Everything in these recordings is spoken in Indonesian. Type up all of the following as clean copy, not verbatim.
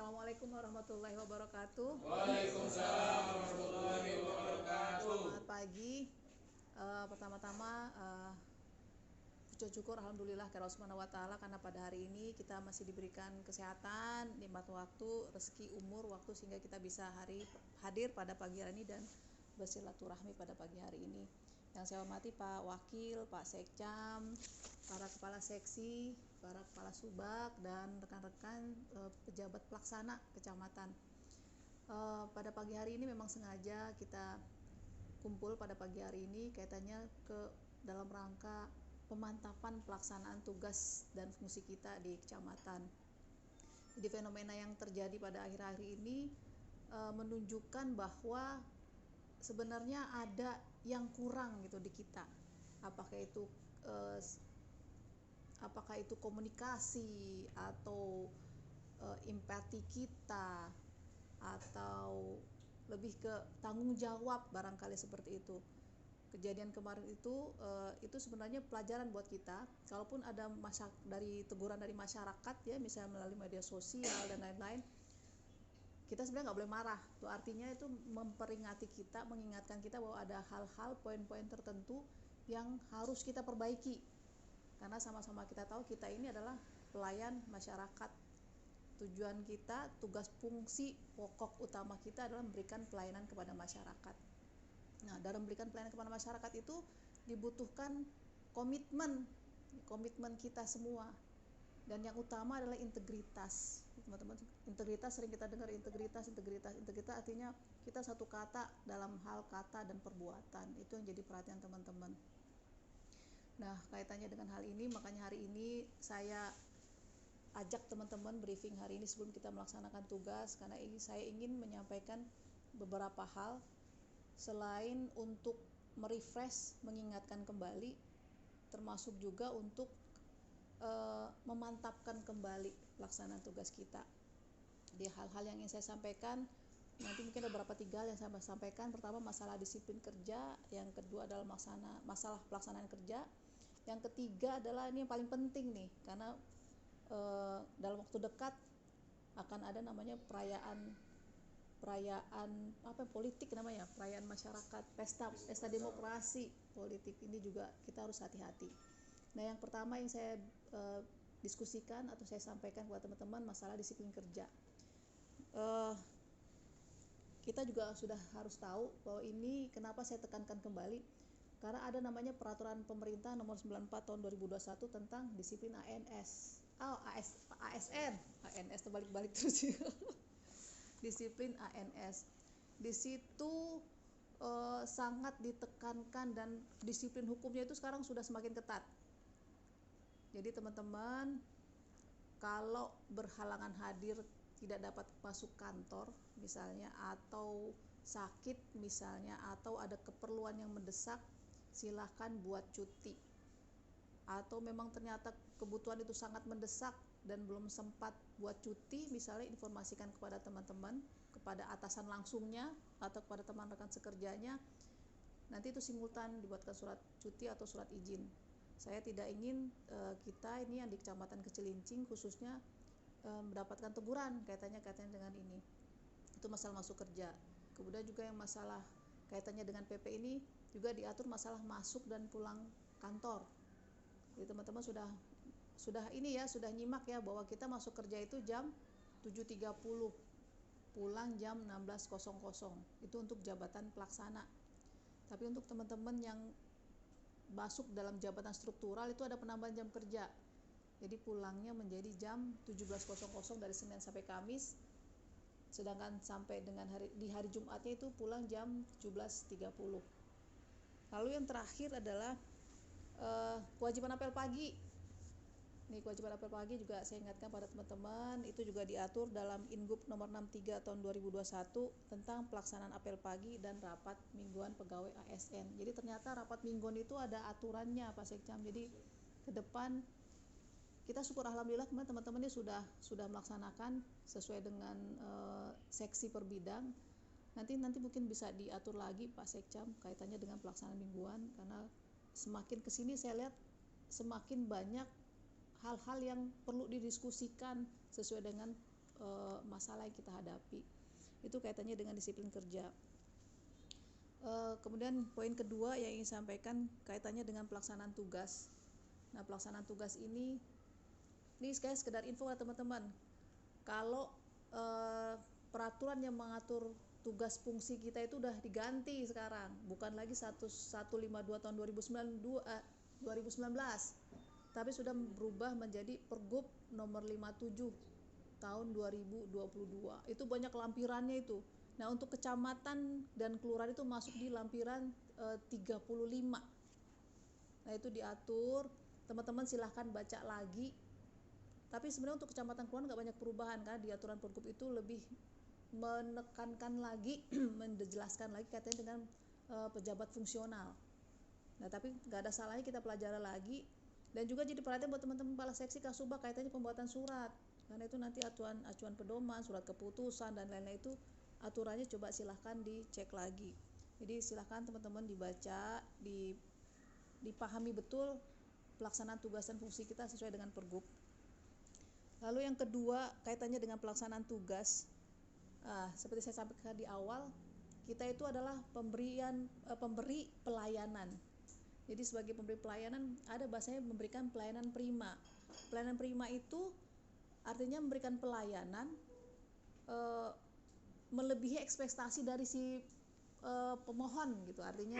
Assalamualaikum warahmatullahi wabarakatuh. Waalaikumsalam warahmatullahi wabarakatuh. Selamat pagi. Pertama-tama puji syukur alhamdulillah kepada Allah Subhanahu wa taala karena pada hari ini kita masih diberikan kesehatan, nikmat waktu, rezeki, umur, waktu sehingga kita bisa hadir pada pagi hari ini dan bersilaturahmi pada pagi hari ini. Yang saya hormati Pak Wakil, Pak Sekcam, para kepala seksi, para kepala subak dan rekan-rekan pejabat pelaksana kecamatan. Pada pagi hari ini memang sengaja kita kumpul pada pagi hari ini kaitannya dalam rangka pemantapan pelaksanaan tugas dan fungsi kita di kecamatan. Jadi fenomena yang terjadi pada akhir-akhir ini menunjukkan bahwa sebenarnya ada yang kurang gitu di kita. Apakah itu komunikasi atau empati kita atau lebih ke tanggung jawab, barangkali seperti itu. Kejadian kemarin itu sebenarnya pelajaran buat kita. Kalaupun ada dari teguran dari masyarakat ya, misalnya melalui media sosial dan lain-lain, kita sebenarnya nggak boleh marah. Itu artinya itu memperingati kita, mengingatkan kita bahwa ada hal-hal, poin-poin tertentu yang harus kita perbaiki. Karena sama-sama kita tahu kita ini adalah pelayan masyarakat. Tujuan kita, tugas fungsi pokok utama kita adalah memberikan pelayanan kepada masyarakat. Nah, dalam memberikan pelayanan kepada masyarakat itu dibutuhkan komitmen kita semua. Dan yang utama adalah integritas. Teman-teman, integritas sering kita dengar, integritas artinya kita satu kata dalam hal kata dan perbuatan. Itu yang jadi perhatian teman-teman. Nah, kaitannya dengan hal ini, makanya hari ini saya ajak teman-teman briefing hari ini sebelum kita melaksanakan tugas, karena saya ingin menyampaikan beberapa hal selain untuk merefresh, mengingatkan kembali, termasuk juga untuk memantapkan kembali pelaksanaan tugas kita. Di hal-hal yang ingin saya sampaikan, nanti mungkin ada beberapa tiga yang saya sampaikan. Pertama, masalah disiplin kerja. Yang kedua adalah masalah pelaksanaan kerja. Yang ketiga adalah ini yang paling penting nih, karena dalam waktu dekat akan ada namanya perayaan politik, namanya perayaan masyarakat, pesta demokrasi politik. Ini juga kita harus hati-hati. Nah, yang pertama yang saya diskusikan atau saya sampaikan kepada teman-teman masalah disiplin kerja. Kita juga sudah harus tahu bahwa ini kenapa saya tekankan kembali, karena ada namanya peraturan pemerintah nomor 94 tahun 2021 tentang disiplin ANS terbalik-balik terus ya. Disiplin ANS. Di situ sangat ditekankan dan disiplin hukumnya itu sekarang sudah semakin ketat. Jadi teman-teman, kalau berhalangan hadir, tidak dapat masuk kantor misalnya, atau sakit misalnya, atau ada keperluan yang mendesak, silahkan buat cuti. Atau memang ternyata kebutuhan itu sangat mendesak dan belum sempat buat cuti, misalnya informasikan kepada teman-teman, kepada atasan langsungnya atau kepada teman rekan sekerjanya, nanti itu simultan dibuatkan surat cuti atau surat izin. Saya tidak ingin kita ini yang di Kecamatan Kecilincing khususnya mendapatkan teguran kaitannya dengan ini. Itu masalah masuk kerja. Kemudian juga yang masalah kaitannya dengan PP ini juga diatur masalah masuk dan pulang kantor. Jadi teman-teman sudah nyimak ya bahwa kita masuk kerja itu jam 7.30, pulang jam 16.00. Itu untuk jabatan pelaksana. Tapi untuk teman-teman yang masuk dalam jabatan struktural itu ada penambahan jam kerja. Jadi pulangnya menjadi jam 17.00 dari Senin sampai Kamis. Sedangkan sampai dengan di hari Jumatnya itu pulang jam 17.30. Lalu yang terakhir adalah kewajiban apel pagi. Ini kewajiban apel pagi juga saya ingatkan pada teman-teman, itu juga diatur dalam Ingup nomor 63 tahun 2021 tentang pelaksanaan apel pagi dan rapat mingguan pegawai ASN. Jadi ternyata rapat mingguan itu ada aturannya Pak Sekcam. Jadi ke depan kita syukur alhamdulillah kemarin teman-teman ini sudah melaksanakan sesuai dengan seksi per bidang. Nanti mungkin bisa diatur lagi Pak Sekcam kaitannya dengan pelaksanaan mingguan, karena semakin kesini saya lihat semakin banyak hal-hal yang perlu didiskusikan sesuai dengan masalah yang kita hadapi. Itu kaitannya dengan disiplin kerja. Kemudian poin kedua yang ingin sampaikan kaitannya dengan pelaksanaan tugas. Nah, pelaksanaan tugas ini kayak sekedar info ya teman-teman. Kalau peraturan yang mengatur tugas fungsi kita itu udah diganti sekarang, bukan lagi 1152 tahun 2019, tapi sudah berubah menjadi Pergub nomor 57 tahun 2022. Itu banyak lampirannya itu. Nah, untuk kecamatan dan kelurahan itu masuk di lampiran 35. Nah, itu diatur, teman-teman silahkan baca lagi. Tapi sebenarnya untuk kecamatan kelurahan nggak banyak perubahan, karena di aturan Pergub itu lebih menekankan lagi, menjelaskan lagi kaitannya dengan pejabat fungsional. Nah, tapi nggak ada salahnya kita pelajari lagi, dan juga jadi perhatian buat teman-teman kepala seksi Kasubag kaitannya pembuatan surat, karena itu nanti acuan pedoman, surat keputusan dan lain-lain itu aturannya coba silahkan dicek lagi. Jadi silahkan teman-teman dibaca, dipahami betul pelaksanaan tugas dan fungsi kita sesuai dengan Pergub. Lalu yang kedua kaitannya dengan pelaksanaan tugas. Seperti saya sampaikan di awal, kita itu adalah pemberi pelayanan. Jadi sebagai pemberi pelayanan ada bahasanya memberikan pelayanan prima. Pelayanan prima itu artinya memberikan pelayanan melebihi ekspektasi dari si pemohon gitu. Artinya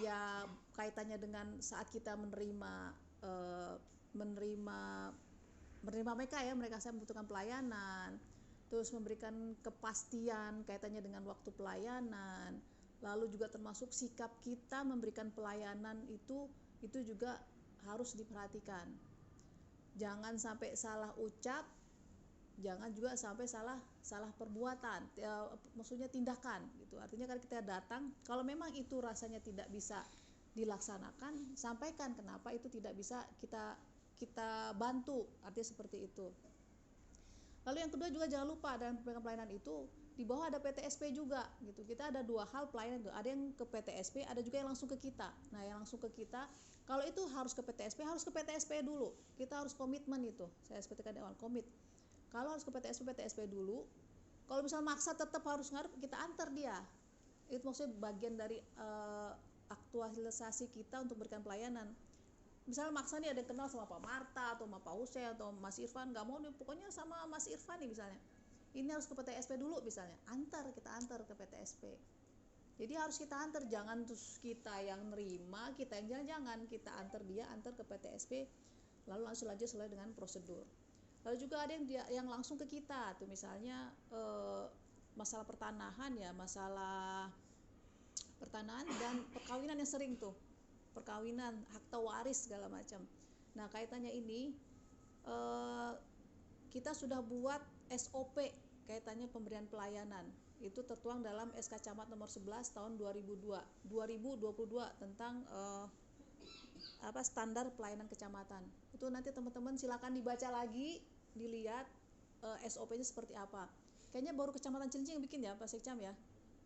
ya kaitannya dengan saat kita menerima mereka saya membutuhkan pelayanan, terus memberikan kepastian kaitannya dengan waktu pelayanan, lalu juga termasuk sikap kita memberikan pelayanan itu juga harus diperhatikan. Jangan sampai salah ucap, jangan juga sampai salah perbuatan, maksudnya tindakan gitu. Artinya kalau kita datang, kalau memang itu rasanya tidak bisa dilaksanakan, sampaikan kenapa itu tidak bisa kita bantu, artinya seperti itu. Lalu yang kedua juga jangan lupa dalam pelayanan itu di bawah ada PTSP juga gitu. Kita ada dua hal pelayanan, ada yang ke PTSP, ada juga yang langsung ke kita. Nah, yang langsung ke kita, kalau itu harus ke PTSP dulu. Kita harus komitmen itu. Saya sepertikan di awal, komit. Kalau harus ke PTSP dulu. Kalau misalnya maksa tetap harus ngarep, kita antar dia. Itu maksudnya bagian dari aktualisasi kita untuk berikan pelayanan. Misalnya maksa nih ada yang kenal sama Pak Marta atau sama Pak Hussein atau Mas Irfan, nggak mau nih pokoknya sama Mas Irfan nih misalnya, ini harus ke PTSP dulu misalnya, kita antar ke PTSP. Jadi harus kita antar, jangan terus kita yang nerima, kita yang jangan, kita antar ke PTSP, lalu langsung aja sesuai dengan prosedur. Lalu juga ada yang langsung ke kita tuh, misalnya masalah pertanahan dan perkawinan yang sering tuh, perkawinan, akta waris segala macam. Nah, kaitannya ini kita sudah buat SOP kaitannya pemberian pelayanan. Itu tertuang dalam SK Camat nomor 11 tahun 2022 tentang standar pelayanan kecamatan. Itu nanti teman-teman silakan dibaca lagi, dilihat SOP-nya seperti apa. Kayaknya baru Kecamatan Cilincing yang bikin ya, Pak Sekcam ya.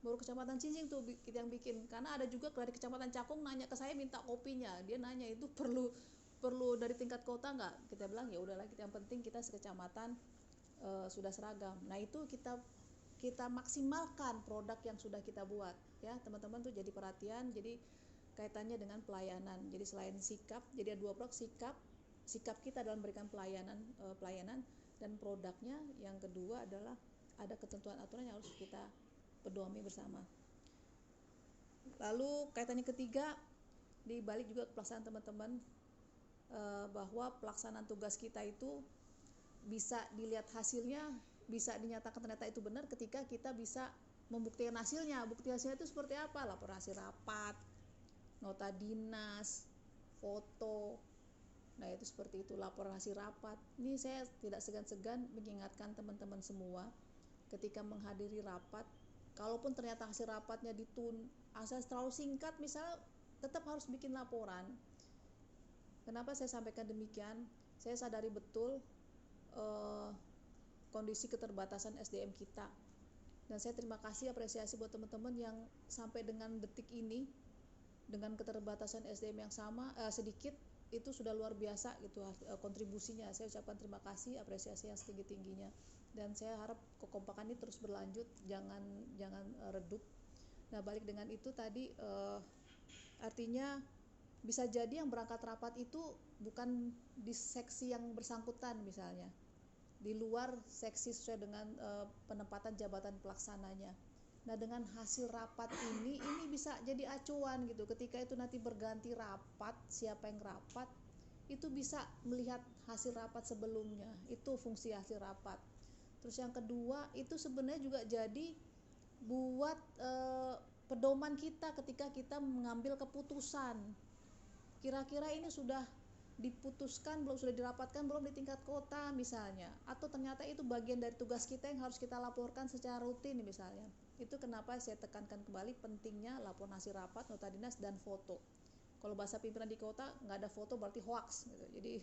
Baru Kecamatan Cilincing tuh yang bikin, karena ada juga dari Kecamatan Cakung nanya ke saya minta kopinya. Dia nanya itu perlu dari tingkat kota nggak? Kita bilang ya udahlah, yang penting kita sekecamatan sudah seragam. Nah, itu kita maksimalkan produk yang sudah kita buat ya teman-teman tuh, jadi perhatian. Jadi kaitannya dengan pelayanan. Jadi selain sikap, jadi ada dua produk, sikap kita dalam memberikan pelayanan dan produknya. Yang kedua adalah ada ketentuan aturan yang harus kita pedomi bersama. Lalu kaitannya ketiga, dibalik juga pelaksanaan teman-teman, bahwa pelaksanaan tugas kita itu bisa dilihat hasilnya, bisa dinyatakan ternyata itu benar ketika kita bisa membuktikan hasilnya. Bukti hasilnya itu seperti apa? Laporan hasil rapat, nota dinas, foto. Nah, itu seperti itu, laporan hasil rapat. Ini saya tidak segan-segan mengingatkan teman-teman semua, ketika menghadiri rapat, kalaupun ternyata hasil rapatnya asal terlalu singkat misalnya, tetap harus bikin laporan. Kenapa saya sampaikan demikian? Saya sadari betul kondisi keterbatasan SDM kita, dan saya terima kasih, apresiasi buat teman-teman yang sampai dengan detik ini dengan keterbatasan SDM yang sedikit, itu sudah luar biasa gitu kontribusinya. Saya ucapkan terima kasih, apresiasi yang setinggi-tingginya. dan saya harap kekompakan ini terus berlanjut, jangan redup. Nah, balik dengan itu tadi, artinya bisa jadi yang berangkat rapat itu bukan di seksi yang bersangkutan, misalnya di luar seksi sesuai dengan penempatan jabatan pelaksananya. Nah, dengan hasil rapat ini bisa jadi acuan gitu, ketika itu nanti berganti rapat, siapa yang rapat itu bisa melihat hasil rapat sebelumnya, itu fungsi hasil rapat. Terus yang kedua itu sebenarnya juga jadi buat pedoman kita ketika kita mengambil keputusan. Kira-kira ini sudah diputuskan belum, sudah dirapatkan belum di tingkat kota misalnya, atau ternyata itu bagian dari tugas kita yang harus kita laporkan secara rutin misalnya. Itu kenapa saya tekankan kembali pentingnya laporan hasil rapat, nota dinas, dan foto. Kalau bahasa pimpinan di kota nggak ada foto berarti hoax gitu.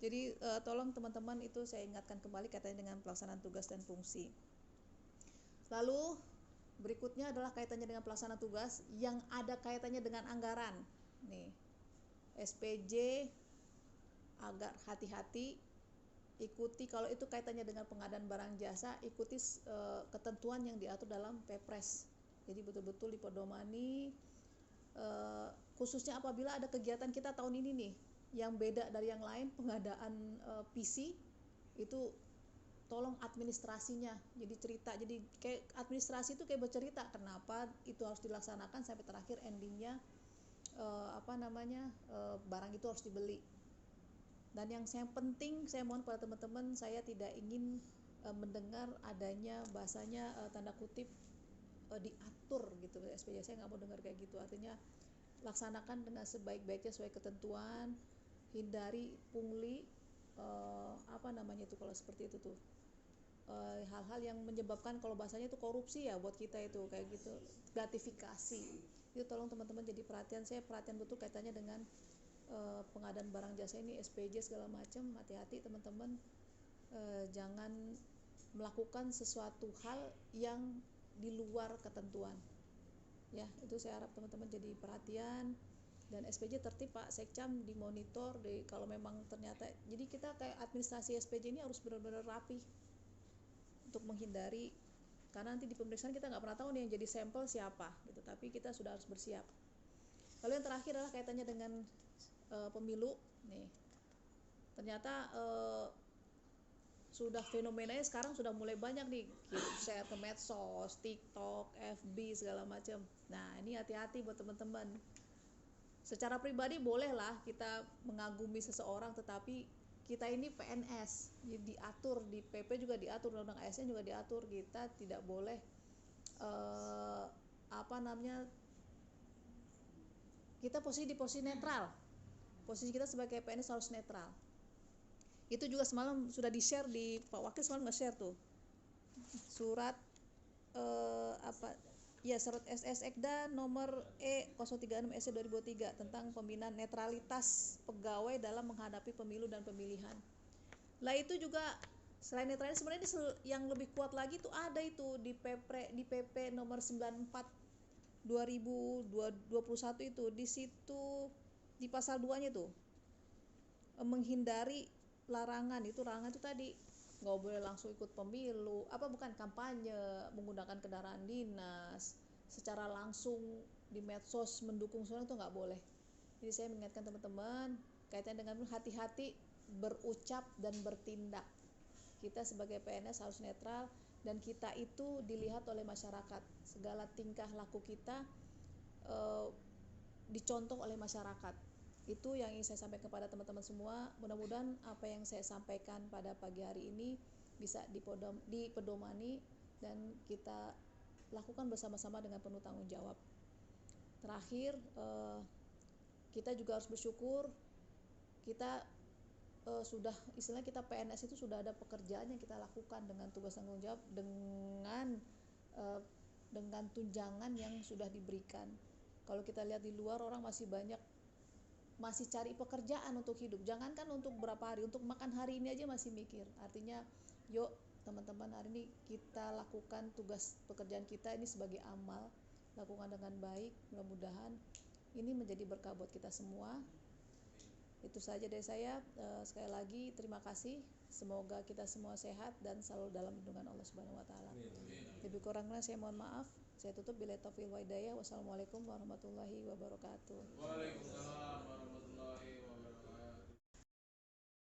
Jadi tolong teman-teman, itu saya ingatkan kembali kaitannya dengan pelaksanaan tugas dan fungsi. Lalu berikutnya adalah kaitannya dengan pelaksanaan tugas yang ada kaitannya dengan anggaran. Nih, SPJ agar hati-hati, ikuti kalau itu kaitannya dengan pengadaan barang jasa, ikuti ketentuan yang diatur dalam Perpres. Jadi betul-betul dipedomani, khususnya apabila ada kegiatan kita tahun ini nih yang beda dari yang lain, pengadaan PC itu tolong administrasinya jadi cerita, jadi kayak administrasi itu kayak bercerita kenapa itu harus dilaksanakan sampai terakhir endingnya barang itu harus dibeli. Dan yang penting, saya mohon pada teman-teman, saya tidak ingin mendengar adanya bahasanya tanda kutip diatur gitu SPJ. Saya nggak mau dengar kayak gitu. Artinya laksanakan dengan sebaik-baiknya sesuai ketentuan, hindari pungli, kalau seperti itu tuh hal-hal yang menyebabkan, kalau bahasanya itu korupsi ya buat kita itu kayak gitu, gratifikasi. Itu tolong teman-teman jadi perhatian, saya perhatian betul kaitannya dengan pengadaan barang jasa ini, SPJ segala macam. Hati-hati teman-teman, jangan melakukan sesuatu hal yang di luar ketentuan ya. Itu saya harap teman-teman jadi perhatian. Dan SPJ tertib Pak Sekcam, dimonitor kalau memang ternyata, jadi kita kayak administrasi SPJ ini harus benar-benar rapi untuk menghindari, karena nanti di pemeriksaan kita nggak pernah tahu nih yang jadi sampel siapa gitu, tapi kita sudah harus bersiap. Lalu yang terakhir adalah kaitannya dengan pemilu nih. Ternyata sudah fenomenanya sekarang sudah mulai banyak nih, share ke medsos, TikTok, FB segala macam. Nah, ini hati-hati buat teman-teman. Secara pribadi bolehlah kita mengagumi seseorang, tetapi kita ini PNS, diatur di PP juga diatur, undang-undang ASN juga diatur, kita tidak boleh kita di posisi netral. Posisi kita sebagai PNS harus netral. Itu juga semalam sudah di-share di Pak Wakil, semalam nge-share tuh surat surat SS Ekda nomor E036 SC 2003 tentang pembinaan netralitas pegawai dalam menghadapi pemilu dan pemilihan. Lah itu juga selain netralitas, sebenarnya yang lebih kuat lagi tuh ada itu di PP nomor 94 2021 itu, di situ di pasal 2-nya tuh menghindari larangan itu tadi nggak boleh langsung ikut pemilu, kampanye menggunakan kendaraan dinas secara langsung di medsos mendukung seorang, itu nggak boleh. Jadi saya mengingatkan teman-teman kaitan dengan hati-hati berucap dan bertindak. Kita sebagai PNS harus netral, dan kita itu dilihat oleh masyarakat, segala tingkah laku kita dicontoh oleh masyarakat. Itu yang ingin saya sampaikan kepada teman-teman semua. Mudah-mudahan apa yang saya sampaikan pada pagi hari ini bisa dipedomani dan kita lakukan bersama-sama dengan penuh tanggung jawab. Terakhir, kita juga harus bersyukur kita sudah, istilahnya kita PNS itu sudah ada pekerjaan yang kita lakukan dengan tugas tanggung jawab, dengan tunjangan yang sudah diberikan. Kalau kita lihat di luar, orang masih cari pekerjaan untuk hidup, jangankan untuk berapa hari, untuk makan hari ini aja masih mikir. Artinya yuk teman-teman, hari ini kita lakukan tugas pekerjaan kita ini sebagai amal, lakukan dengan baik, mudah-mudahan ini menjadi berkah buat kita semua. Itu saja dari saya. Sekali lagi terima kasih. Semoga kita semua sehat dan selalu dalam lindungan Allah Subhanahu wa taala. Lebih kurangnya saya mohon maaf. Saya tutup bila taufiq wal hidayah. Wassalamualaikum warahmatullahi wabarakatuh. Waalaikumsalam warahmatullahi